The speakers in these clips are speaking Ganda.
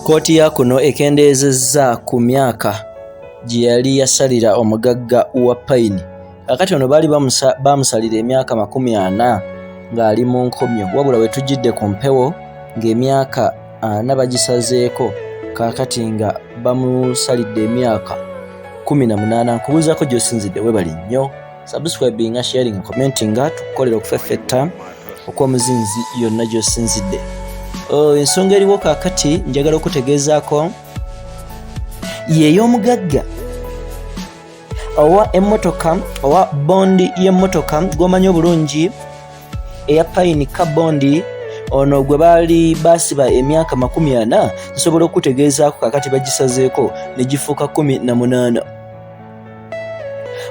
Kkooti ya kuno ekendeezezza ku myaka gye yali yasalira omugagga wa Payini. Kakati ono baali bamusalira emyaka 40 ng'ali mu nkomyo, wabula we tujjidde ku mpewo ng'emyaka 4 bagisazeeko kakati nga bamusalidde emyaka 18. Nkubuuzaako gy'osinzidde, webali nnyo subscribing, sharing, commenting, tukukolera okufeffetta okw'omuzinzi yonna gy'osinzidde. Ensonga eriwo kakati njagala okutegeezaako y'ey'omugagga owa emmotoka owa bondi y'emmotoka gw'omanyi obulungi eya Payini ka bondi ono gwe baali basiba emyaka 40, nsobola okutegeezaako kakati bagisazeeko ne gifuuka 18.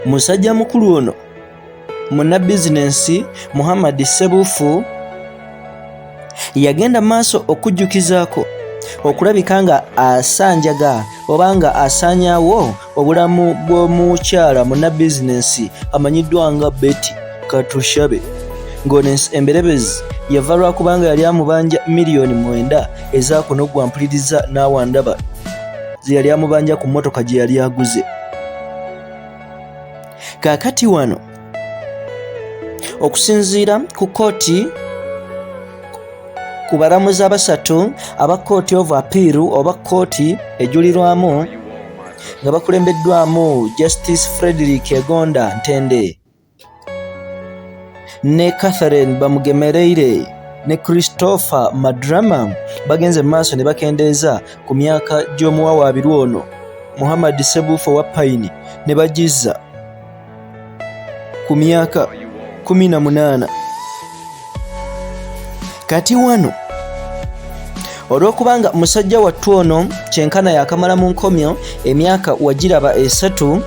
Musajja mukulu ono munnabizinensi Muhammad Ssebuufu yagenda maaso okujjukizaako okulabika nga asanjaga oba nga asaanyaawo obulamu bw'omukyala munnabizinensi amanyiddwa nga Katushabe, ng'ono emberebezi yava lwakubanga yali amubanja miliyoni 9 ezaakunoggwa mpuliriza n'awandaba ze yali amubanja ku mmotoka gye yali aguze. Kaakati wano okusinziira ku kkooti, ku balamuzi abasatu aba kkooti of appeal oba kkooti ejulirwamu nga bakulembeddwamu Justice Fredrick Egonda-Ntende ne Bamugemereire ne Christopher Madrama, bagenze mu maaso ne bakendeeza ku myaka gy'omuwawaabirwa ono Muhammad Ssebuufu wa Payini ne bagizza ku myaka 18. Kati wano olw'okubanga musajja wattu ono kyenkana yakamala mu nkomyo emyaka wagiraba 3,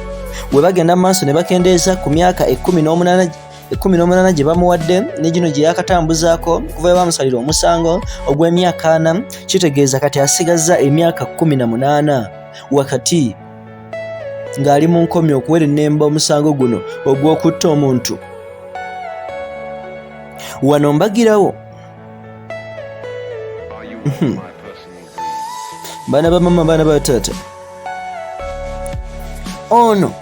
we bagenda mu maaso ne bakendeeza ku myaka 18 gye bamuwadde ne gino gye yakatambuzaako kuva bamusalira omusango ogw'emyaka 4, kitegeeza kati asigazza emyaka 18 wakati ng'ali mu nkomyo okuwera ennemba omusango guno ogw'okutta omuntu. Wano mbagirawo baana ba mama, baana ba taata, ono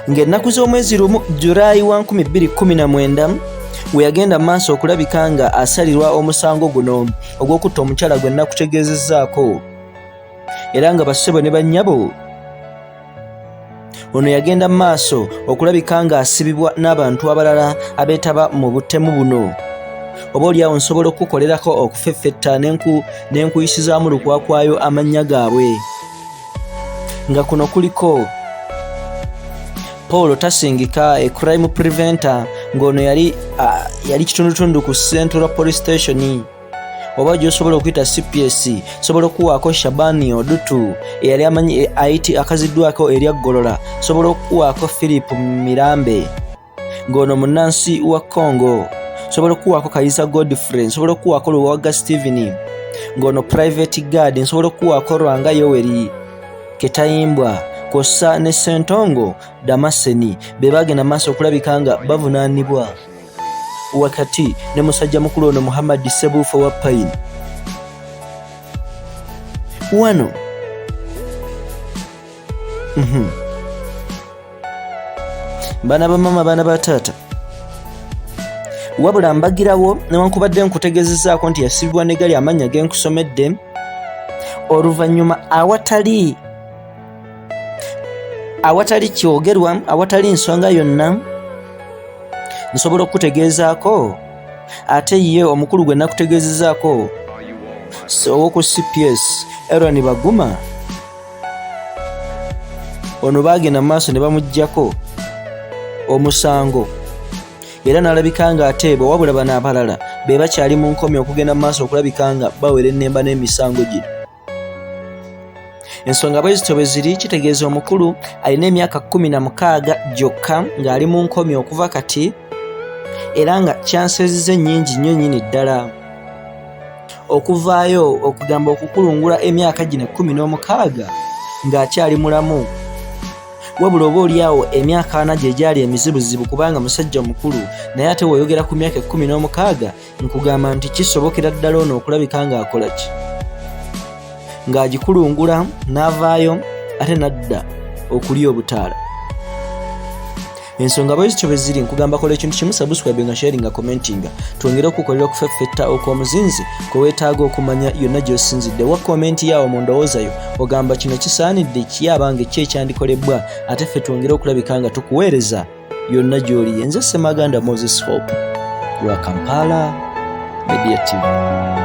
ng'ennaku z'omwezi lumu Julayi 2019 we yagenda maaso okulabika nga asalirwa omusango guno ogw'okutta omukyala gwe nakutegeezezzaako, era nga bassebo ne bannyabo ono yagenda maaso okulabika nga asibibwa n'abantu abalala abeetaba mu butemu buno. Oba oliawo nsobola okukolerako okufeffetta n'enkuyisizaamu lukwakwayo amannya gaabwe, nga kuno kuliko Paul Tasingika, a crime preventer, ng'ono yali kitundutundu ku Central Police Station, oba gy'osobola okuyita CPS. Sobola okuwaako Shabani Odutu eyali amanyi IT akaziddwako eryaggolola. Sobola okuwaako Philip Mirambe ng'ono munnansi wa Congo. Sobola okuwaako Kayiza Godfrey. Sobola okuwaako Luwaga Steven ng'ono private guard. Nsobola okuwaako Rwanga Yoweri Ketayimbwa kossa ne Sentongo Damaseni be bagenda maaso okulabika nga bavunaanibwa wakati ne musajja mukulu ono Muhammad Ssebuufu wa Payini. Wano baana ba mama, baana ba taata, wabula mbagirawo newankubadde nkutegeezezzaako nti yasibibwa ne gali amannya genkusomedde oluvannyuma awatali kyogerwa, awatali nsonga yonna. Nsobola okutegeezaako ate ye omukulu gwe nakutegeezezzaako ow'oku CPS Aaron Baguma, ono baagenda mu maaso ne bamuggyako omusango era n'alabika nga ateebwa, wabula bano abalala be bakyali mu nkomyo okugenda mu maaso okulabika nga bawera ennemba n'emisango gino. Ensonga bwezityo bwe ziri, kitegeeza omukulu alina emyaka 16 gyokka ng'ali mu nkomyo okuva kati, era nga kyansezizza nnyingi nnyo nnyini ddala okuvaayo okugamba okukulungula emyaka gino 16 ng'akyali mulamu, wabula oba oliawo emyaka 4 gye gyali emizibuzibu kubanga musajja mukulu, naye ate weeyogera ku myaka 16 nkugamba nti kisobokera ddala ono okulabika nga akola ki, ng'agikulungula n'avaayo ate nadda okulya obutaala. Ensonga bwezityo bwe ziri, nkugamba kola ekintu kimu, subscribe nga sharing nga commenting, twongere okukolera okufeffetta okw'omuzinzi kwe weetaaga okumanya yonna gy'osinzidde. Wa comment yaawo mu ndowoozayo ogamba kino kisaanidde kiyabanga ki ekyandikolebwa, ate ffe twongere okulabika nga tukuweereza yonna gy'oli. Nze Ssemaganda Moses Hope lwa Kampala Media TV.